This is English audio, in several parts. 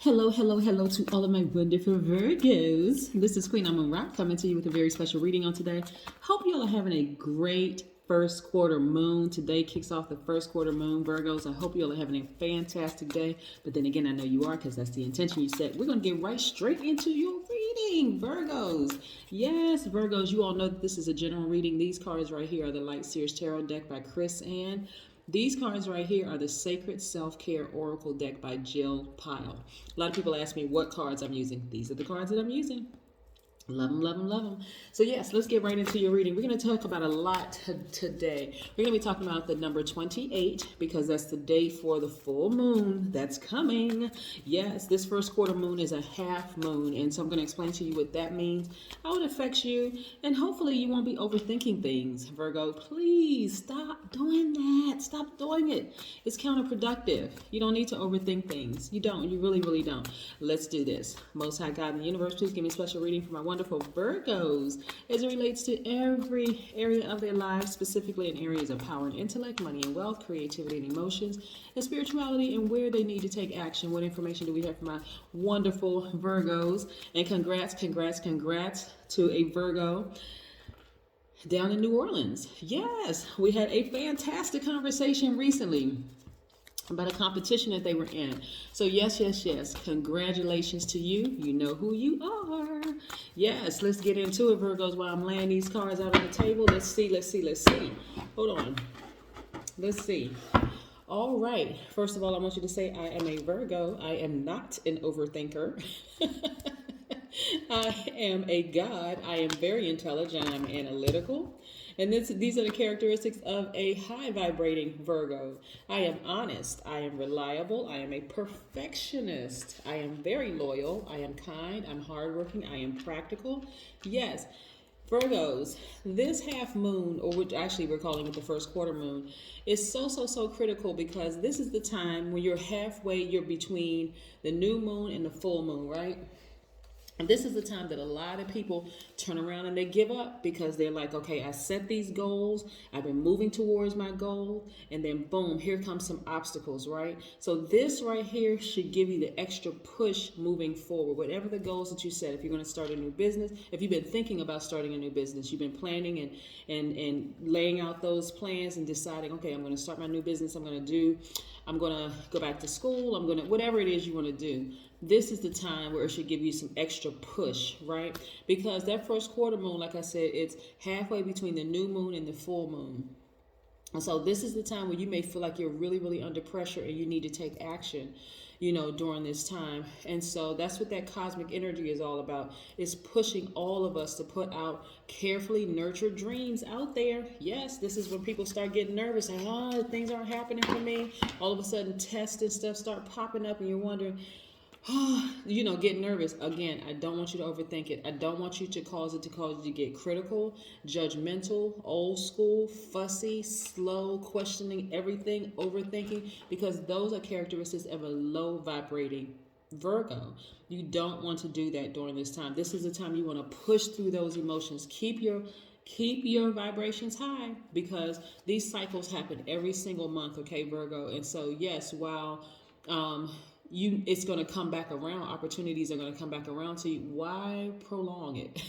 Hello, hello, hello to all of my wonderful Virgos. This is Queen Amun Ra coming to you with a very special reading on today. Hope you all are having a great first quarter moon. Today kicks off the first quarter moon, Virgos. I hope you all are having a fantastic day. But then again, I know you are because that's the intention you set. We're going to get right straight into your reading, Virgos. Yes, Virgos, you all know that this is a general reading. These cards right here are the Light Seers Tarot deck by Chris Ann. These cards right here are the Sacred Self-Care Oracle deck by Jill Pyle. A lot of people ask me what cards I'm using. These are the cards that I'm using. Love them, love them, love them. So yes, let's get right into your reading. We're going to talk about a lot today. We're going to be talking about the number 28 because that's the day for the full moon that's coming. Yes, this first quarter moon is a half moon. And so I'm going to explain to you what that means, how it affects you, and hopefully you won't be overthinking things. Virgo, please stop doing that. Stop doing it. It's counterproductive. You don't need to overthink things. You don't. You really, really don't. Let's do this. Most High God in the universe, please give me a special reading for my wonderful Virgos as it relates to every area of their lives, specifically in areas of power and intellect, money and wealth, creativity and emotions, and spirituality, and where they need to take action. What information do we have for my wonderful Virgos? And congrats to a Virgo down in New Orleans. Yes, we had a fantastic conversation recently about a competition that they were in. So yes, congratulations to you. You know who you are. Yes, let's get into it, Virgos, while I'm laying these cards out on the table. Let's see. Hold on. Let's see. All right. First of all, I want you to say I am a Virgo. I am not an overthinker. I am a God. I am very intelligent. I'm analytical. And these are the characteristics of a high vibrating Virgo. I am honest. I am reliable. I am a perfectionist. I am very loyal. I am kind. I'm hardworking. I am practical. Yes. Virgos, this half moon, or which actually we're calling it the first quarter moon, is so critical because this is the time when you're between the new moon and the full moon, right? And this is the time that a lot of people turn around and they give up because they're like, okay, I set these goals. I've been moving towards my goal. And then boom, here comes some obstacles, right? So this right here should give you the extra push moving forward. Whatever the goals that you set, if you're going to start a new business, if you've been thinking about starting a new business, you've been planning and laying out those plans and deciding, okay, I'm going to start my new business. I'm going to go back to school. Whatever it is you want to do. This is the time where it should give you some extra push, right? Because that first quarter moon, like I said, it's halfway between the new moon and the full moon. And so this is the time where you may feel like you're really, really under pressure and you need to take action, during this time. And so that's what that cosmic energy is all about. It's pushing all of us to put out carefully nurtured dreams out there. Yes, this is when people start getting nervous and, things aren't happening for me. All of a sudden tests and stuff start popping up and you're wondering, get nervous. Again, I don't want you to overthink it. I don't want you to cause you to get critical, judgmental, old school, fussy, slow, questioning everything, overthinking, because those are characteristics of a low vibrating Virgo. You don't want to do that during this time. This is the time you want to push through those emotions. Keep your vibrations high because these cycles happen every single month, okay, Virgo? And so yes, while it's going to come back around. Opportunities are going to come back around to you. Why prolong it?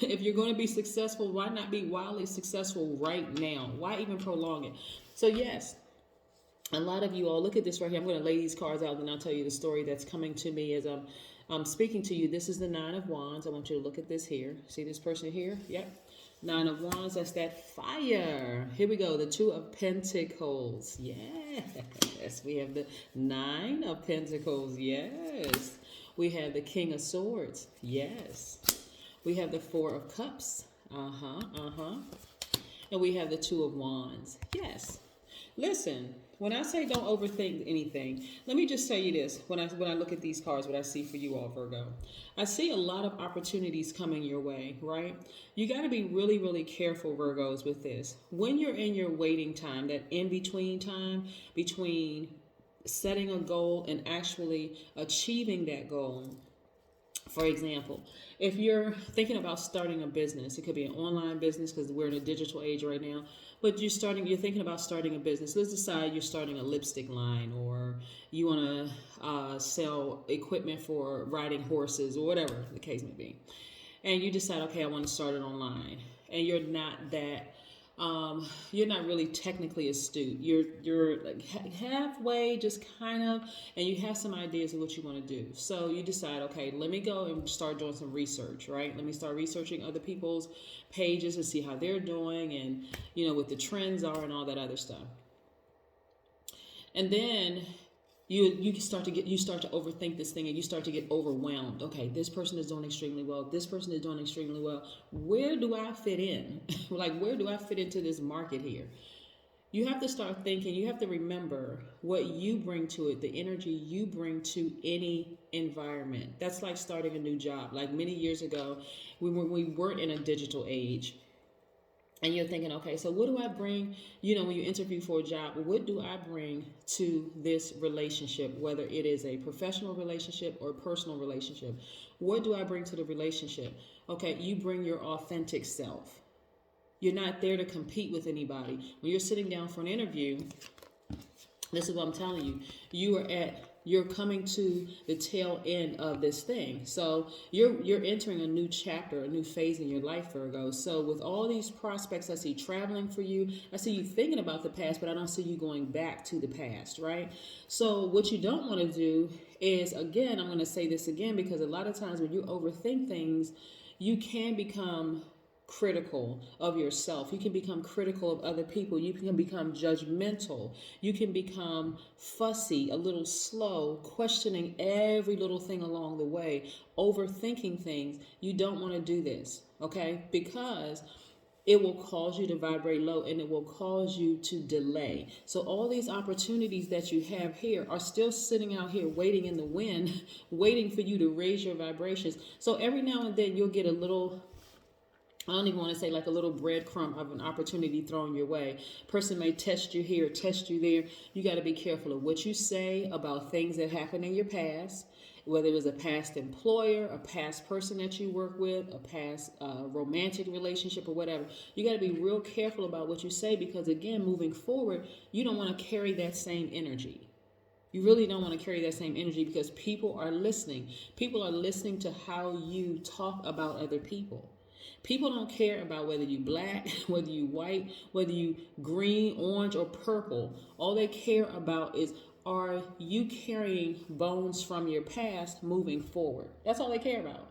If you're going to be successful, why not be wildly successful right now? Why even prolong it? So yes, a lot of you all, look at this right here. I'm going to lay these cards out and I'll tell you the story that's coming to me as I'm speaking to you. This is the Nine of Wands. I want you to look at this here. See this person here? Yep. Nine of Wands, that's that fire. Here we go, the Two of Pentacles. Yes, we have the Nine of Pentacles. Yes, we have the King of Swords. Yes, we have the Four of Cups. And we have the Two of Wands. Yes. Listen, when I say don't overthink anything, let me just tell you this. When I look at these cards, what I see for you all, Virgo, I see a lot of opportunities coming your way, right? You got to be really, really careful, Virgos, with this. When you're in your waiting time, that in-between time between setting a goal and actually achieving that goal, For example, if you're thinking about starting a business, it could be an online business because we're in a digital age right now, but you're thinking about starting a business. Let's decide you're starting a lipstick line, or you want to sell equipment for riding horses, or whatever the case may be. And you decide, okay, I want to start it online. And you're not really technically astute. You're like halfway, just kind of, and you have some ideas of what you want to do. So you decide, okay, let me go and start doing some research, right? Let me start researching other people's pages and see how they're doing, and what the trends are and all that other stuff. And then you start to overthink this thing, and you start to get overwhelmed. Okay, this person is doing extremely well. This person is doing extremely well. Where do I fit in? Like, where do I fit into this market here? You have to start thinking. You have to remember what you bring to it, the energy you bring to any environment. That's like starting a new job. Like many years ago, we weren't in a digital age. And you're thinking, okay, so what do I bring? When you interview for a job, what do I bring to this relationship, whether it is a professional relationship or a personal relationship? What do I bring to the relationship? Okay, you bring your authentic self. You're not there to compete with anybody. When you're sitting down for an interview, this is what I'm telling you. You're coming to the tail end of this thing. So you're entering a new chapter, a new phase in your life, Virgo. So with all these prospects I see traveling for you, I see you thinking about the past, but I don't see you going back to the past, right? So what you don't want to do is, again, I'm going to say this again, because a lot of times when you overthink things, you can become critical of yourself. You can become critical of other people. You can become judgmental. You can become fussy, a little slow, questioning every little thing along the way, overthinking things. You don't want to do this, okay? Because it will cause you to vibrate low, and it will cause you to delay. So all these opportunities that you have here are still sitting out here waiting in the wind, waiting for you to raise your vibrations. So every now and then you'll get a little, I don't even want to say, like a little breadcrumb of an opportunity thrown your way. Person may test you here, test you there. You got to be careful of what you say about things that happened in your past, whether it was a past employer, a past person that you work with, a past romantic relationship, or whatever. You got to be real careful about what you say, because again, moving forward, you don't want to carry that same energy. You really don't want to carry that same energy, because people are listening. People are listening to how you talk about other people. People don't care about whether you black, whether you white, whether you green, orange, or purple. All they care about is, are you carrying bones from your past moving forward? That's all they care about.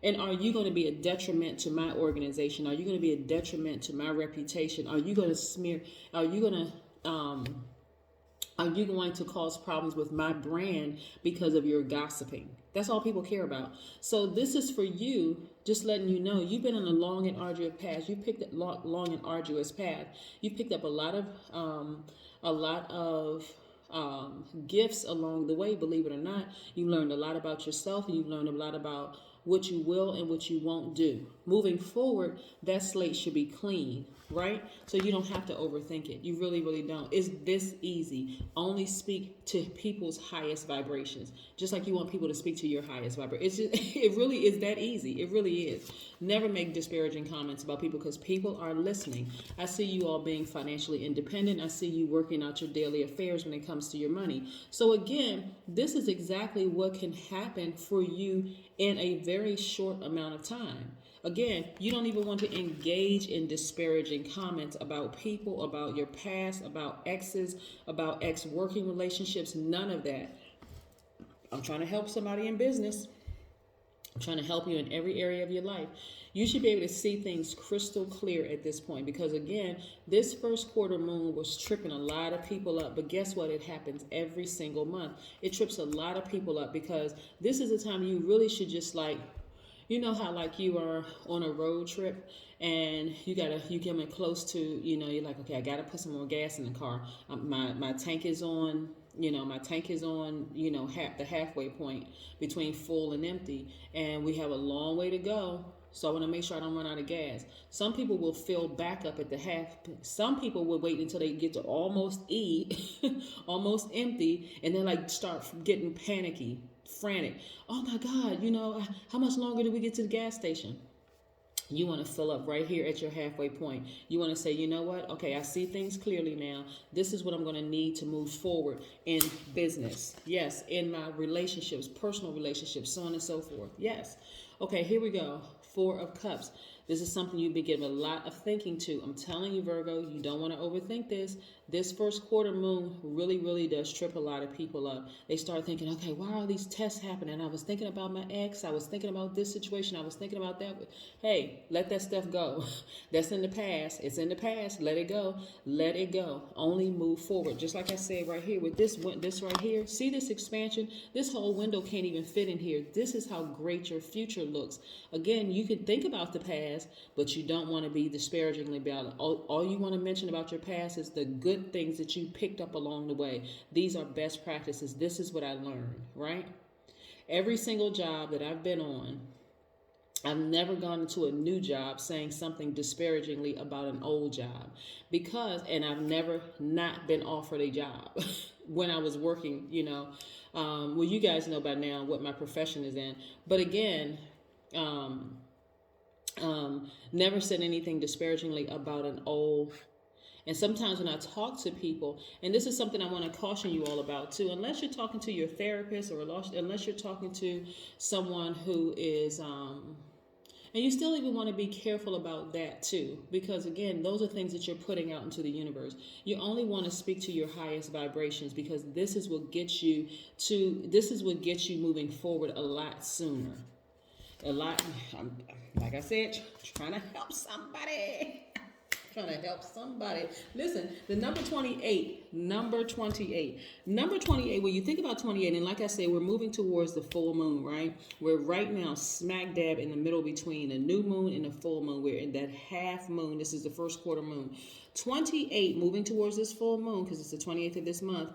And are you going to be a detriment to my organization? Are you going to be a detriment to my reputation? Are you going to smear? Are you going to cause problems with my brand because of your gossiping? That's all people care about. So this is for you, just letting you know, you've been on a long and arduous path. You picked a long and arduous path. You picked up a lot of gifts along the way. Believe it or not, you learned a lot about yourself, and you've learned a lot about what you will and what you won't do. Moving forward, that slate should be clean, right? So you don't have to overthink it. You really, really don't. It's this easy. Only speak to people's highest vibrations, just like you want people to speak to your highest vibration. It really is that easy. It really is. Never make disparaging comments about people, because people are listening. I see you all being financially independent. I see you working out your daily affairs when it comes to your money. So again, this is exactly what can happen for you in a very short amount of time. Again, you don't even want to engage in disparaging comments about people, about your past, about exes, about ex-working relationships, none of that. I'm trying to help somebody in business. I'm trying to help you in every area of your life. You should be able to see things crystal clear at this point, because again, this first quarter moon was tripping a lot of people up. But guess what? It happens every single month. It trips a lot of people up, because this is the time you really should just, like, you know how like you are on a road trip and you getting close to, you're like, okay, I gotta put some more gas in the car. My tank is on, the halfway point between full and empty, and we have a long way to go So I want to make sure I don't run out of gas. Some people will fill back up at the half. Some people will wait until they get to almost almost empty, and then like start getting panicky, frantic. Oh my God, how much longer do we get to the gas station? You want to fill up right here at your halfway point. You want to say, you know what? Okay, I see things clearly now. This is what I'm going to need to move forward in business. Yes, in my relationships, personal relationships, so on and so forth. Yes. Okay, here we go. 4 of Cups. This is something you've been giving a lot of thinking to. I'm telling you, Virgo, you don't want to overthink this. This first quarter moon really, really does trip a lot of people up. They start thinking, okay, why are these tests happening? I was thinking about my ex. I was thinking about this situation. I was thinking about that. Hey, let that stuff go. That's in the past. It's in the past. Let it go. Let it go. Only move forward. Just like I said right here with this right here. See this expansion? This whole window can't even fit in here. This is how great your future looks. Again, you can think about the past, but you don't want to be disparagingly about it. All you want to mention about your past is the good things that you picked up along the way. These are best practices. This is what I learned, right? Every single job that I've been on, I've never gone into a new job saying something disparagingly about an old job and I've never not been offered a job when I was working, well, you guys know by now what my profession is in. But again, never said anything disparagingly about an old. And sometimes when I talk to people, and this is something I want to caution you all about too, unless you're talking to your therapist or unless you're talking to someone who is, and you still even want to be careful about that too, because again, those are things that you're putting out into the universe. You only want to speak to your highest vibrations, because this is what gets you moving forward a lot sooner. Like I said, trying to help somebody. Listen, the number 28, when you think about 28, and like I said, we're moving towards the full moon, right? We're right now smack dab in the middle between a new moon and a full moon. We're in that half moon. This is the first quarter moon. 28, moving towards this full moon, because it's the 28th of this month.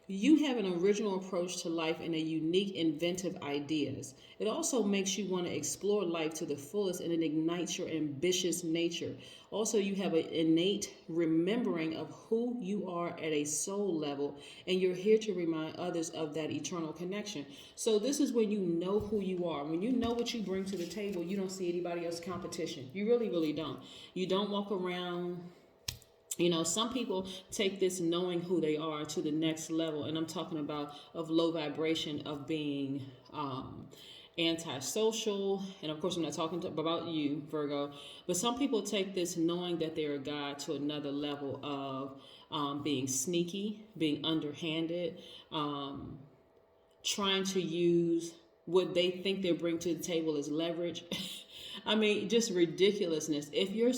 You have an original approach to life and a unique, inventive ideas. It also makes you want to explore life to the fullest, and it ignites your ambitious nature. Also, you have an innate remembering of who you are at a soul level, and you're here to remind others of that eternal connection. So this is when you know who you are. When you know what you bring to the table, you don't see anybody else's competition. You really, really don't. You don't walk around. Some people take this knowing who they are to the next level. And I'm talking about of low vibration, of being antisocial. And of course, I'm not talking about you, Virgo. But some people take this knowing that they're a god to another level of being sneaky, being underhanded, trying to use what they think they bring to the table as leverage. I mean, just ridiculousness. If your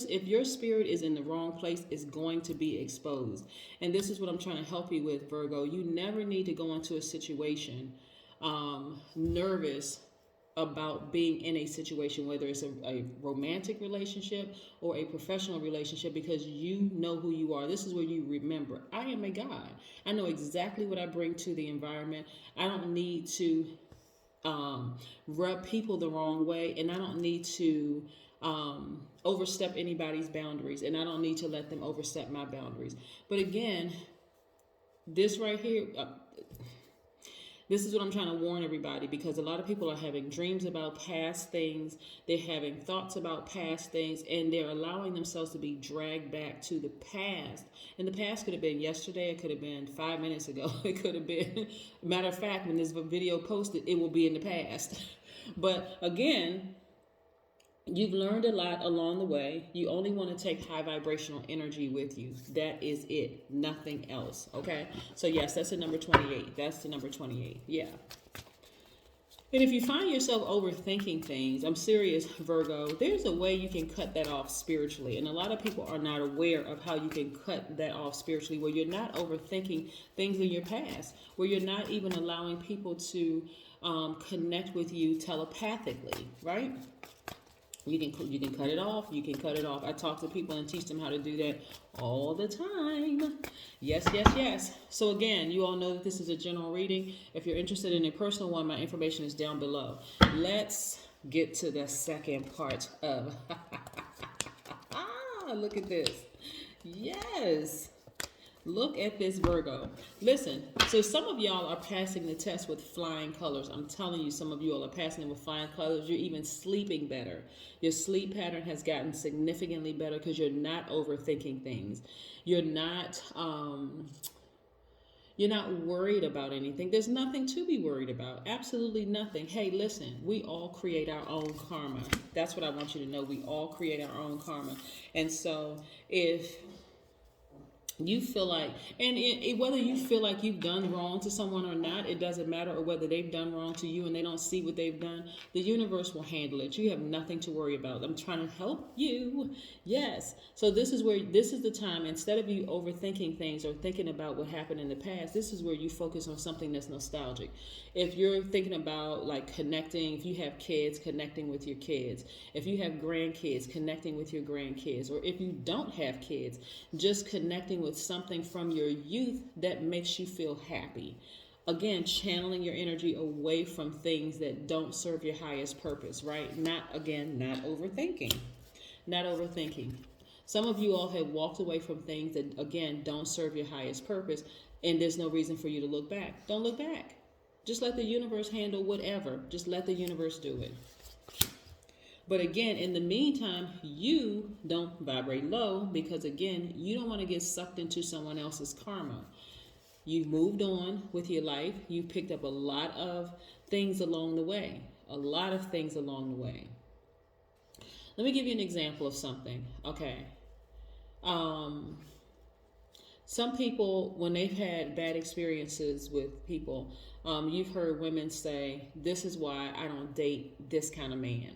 spirit is in the wrong place, it's going to be exposed. And this is what I'm trying to help you with, Virgo. You never need to go into a situation nervous about being in a situation, whether it's a romantic relationship or a professional relationship, because you know who you are. This is where you remember, I am a God. I know exactly what I bring to the environment. I don't need to rub people the wrong way, and I don't need to overstep anybody's boundaries, and I don't need to let them overstep my boundaries. But again, this right here, this is what I'm trying to warn everybody, because a lot of people are having dreams about past things. They're having thoughts about past things, and they're allowing themselves to be dragged back to the past. And the past could have been yesterday. It could have been 5 minutes ago. It could have been, matter of fact, when this video posted, it will be in the past. But again, you've learned a lot along the way. You only want to take high vibrational energy with you. That is it. Nothing else. Okay? So yes, that's the number 28. That's the number 28. Yeah. And if you find yourself overthinking things, I'm serious, Virgo, there's a way you can cut that off spiritually. And a lot of people are not aware of how you can cut that off spiritually, where you're not overthinking things in your past, where you're not even allowing people to connect with you telepathically, right? You can cut it off. You can cut it off. I talk to people and teach them how to do that all the time. Yes, yes, yes. So again, you all know that this is a general reading. If you're interested in a personal one, my information is down below. Let's get to the second part of. Look at this. Yes. Look at this, Virgo. Listen, so some of y'all are passing the test with flying colors. I'm telling you, some of you all are passing it with flying colors. You're even sleeping better. Your sleep pattern has gotten significantly better because you're not overthinking things. You're not worried about anything. There's nothing to be worried about. Absolutely nothing. Hey, listen, we all create our own karma. That's what I want you to know. We all create our own karma. And so if you feel like, and whether you feel like you've done wrong to someone or not, it doesn't matter, or whether they've done wrong to you and they don't see what they've done, the universe will handle it. You have nothing to worry about. I'm trying to help you. Yes. So this is the time, instead of you overthinking things or thinking about what happened in the past, this is where you focus on something that's nostalgic. If you're thinking about like connecting, if you have kids, connecting with your kids, if you have grandkids, connecting with your grandkids, or if you don't have kids, just connecting with something from your youth that makes you feel happy. Again, channeling your energy away from things that don't serve your highest purpose, right? Not overthinking. Not overthinking. Some of you all have walked away from things that, again, don't serve your highest purpose, and there's no reason for you to look back. Don't look back. Just let the universe handle whatever. Just let the universe do it. But again, in the meantime, you don't vibrate low because, again, you don't want to get sucked into someone else's karma. You've moved on with your life. You've picked up a lot of things along the way. A lot of things along the way. Let me give you an example of something. Okay. Some people, when they've had bad experiences with people, you've heard women say, this is why I don't date this kind of man.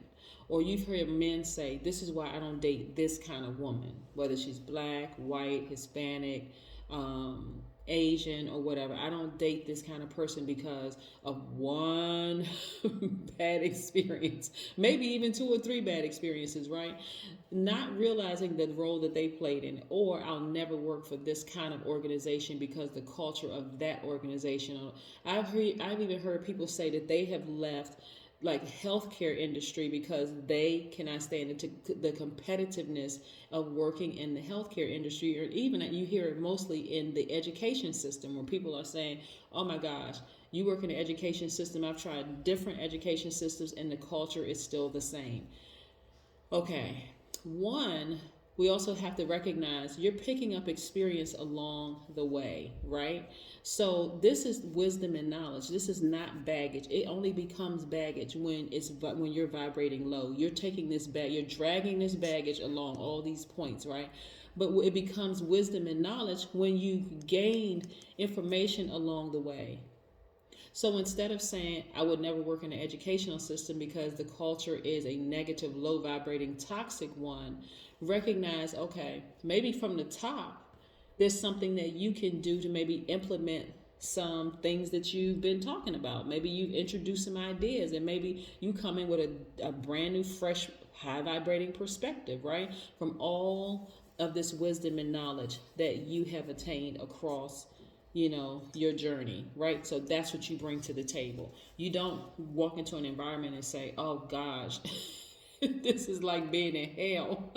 Or you've heard men say, this is why I don't date this kind of woman, whether she's black, white, Hispanic, Asian, or whatever. I don't date this kind of person because of one bad experience, maybe even 2 or 3 bad experiences, right? Not realizing the role that they played in, or I'll never work for this kind of organization because the culture of that organization. I've even heard people say that they have left like healthcare industry because they cannot stand the competitiveness of working in the healthcare industry, or even you hear it mostly in the education system where people are saying, oh my gosh, you work in the education system. I've tried different education systems and the culture is still the same. Okay. One, we also have to recognize you're picking up experience along the way, right? So this is wisdom and knowledge. This is not baggage. It only becomes baggage when you're vibrating low. You're taking this you're dragging this baggage along all these points, right? But it becomes wisdom and knowledge when you gained information along the way. So instead of saying, I would never work in the educational system because the culture is a negative, low vibrating, toxic one, recognize, okay, maybe from the top, there's something that you can do to maybe implement some things that you've been talking about. Maybe you've introduced some ideas and maybe you come in with a brand new, fresh, high vibrating perspective, right? From all of this wisdom and knowledge that you have attained across your journey, right? So that's what you bring to the table. You don't walk into an environment and say, oh gosh, this is like being in hell.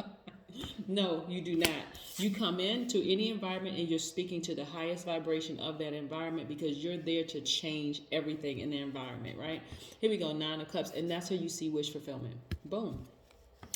No, you do not. You come into any environment and you're speaking to the highest vibration of that environment because you're there to change everything in the environment, right? Here we go, 9 of Cups, and that's how you see wish fulfillment. Boom.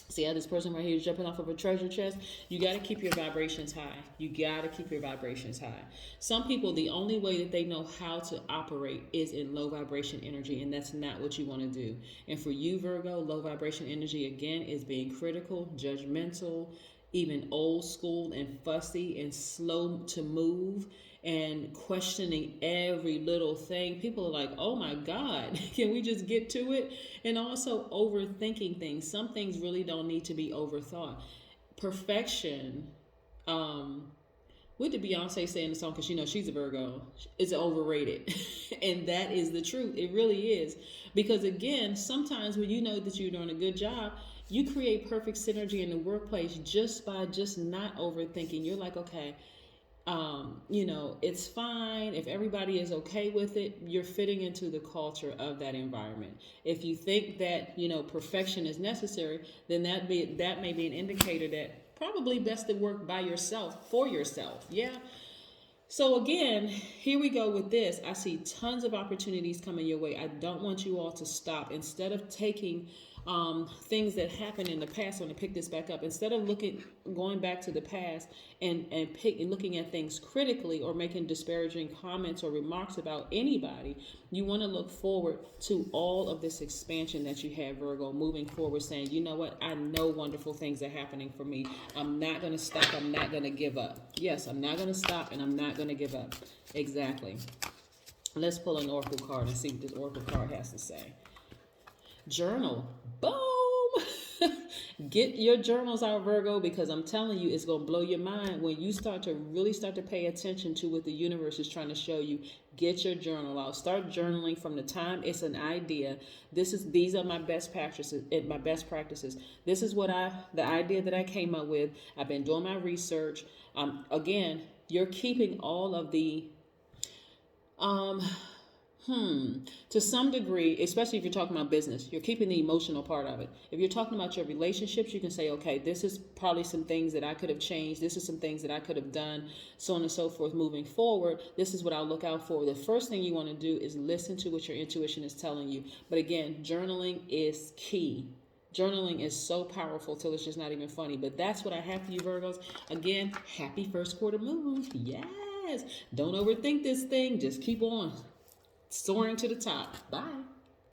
See how this person right here is jumping off of a treasure chest? You got to keep your vibrations high. You got to keep your vibrations high. Some people, the only way that they know how to operate is in low vibration energy, and that's not what you want to do. And for you, Virgo, low vibration energy, again, is being critical, judgmental, even old school and fussy and slow to move and questioning every little thing. People are like, oh my God, can we just get to it? And also overthinking things. Some things really don't need to be overthought. Perfection, what did Beyonce say in the song? Because she's a Virgo. It's overrated. And that is the truth. It really is. Because again, sometimes when you know that you're doing a good job, you create perfect synergy in the workplace just by not overthinking. You're like, okay, You know, it's fine if everybody is okay with it. You're fitting into the culture of that environment. If you think that, you know, perfection is necessary, then that may be an indicator that probably best to work by yourself, for yourself. Yeah. So again, here we go with this. I see tons of opportunities coming your way. I don't want you all to stop. Instead of taking things that happened in the past, I'm going to pick this back up. Instead of going back to the past and looking at things critically or making disparaging comments or remarks about anybody, you want to look forward to all of this expansion that you have, Virgo, moving forward, saying, you know what, I know wonderful things are happening for me. I'm not going to stop. I'm not going to give up. Yes, I'm not going to stop, and I'm not going to give up. Exactly. Let's pull an oracle card and see what this oracle card has to say. Journal. Boom. Get your journals out, Virgo, because I'm telling you, it's going to blow your mind when you start to pay attention to what the universe is trying to show you. Get your journal out. Start journaling from the time it's an idea. These are my best practices. This is the idea that I came up with. I've been doing my research. Again, you're keeping all of the to some degree, especially if you're talking about business, you're keeping the emotional part of it. If you're talking about your relationships, you can say, okay, this is probably some things that I could have changed. This is some things that I could have done, so on and so forth. Moving forward, this is what I'll look out for. The first thing you want to do is listen to what your intuition is telling you. But again, journaling is key. Journaling is so powerful till it's just not even funny. But that's what I have for you, Virgos. Again, happy first quarter moon. Yes. Don't overthink this thing. Just keep on soaring to the top. Bye.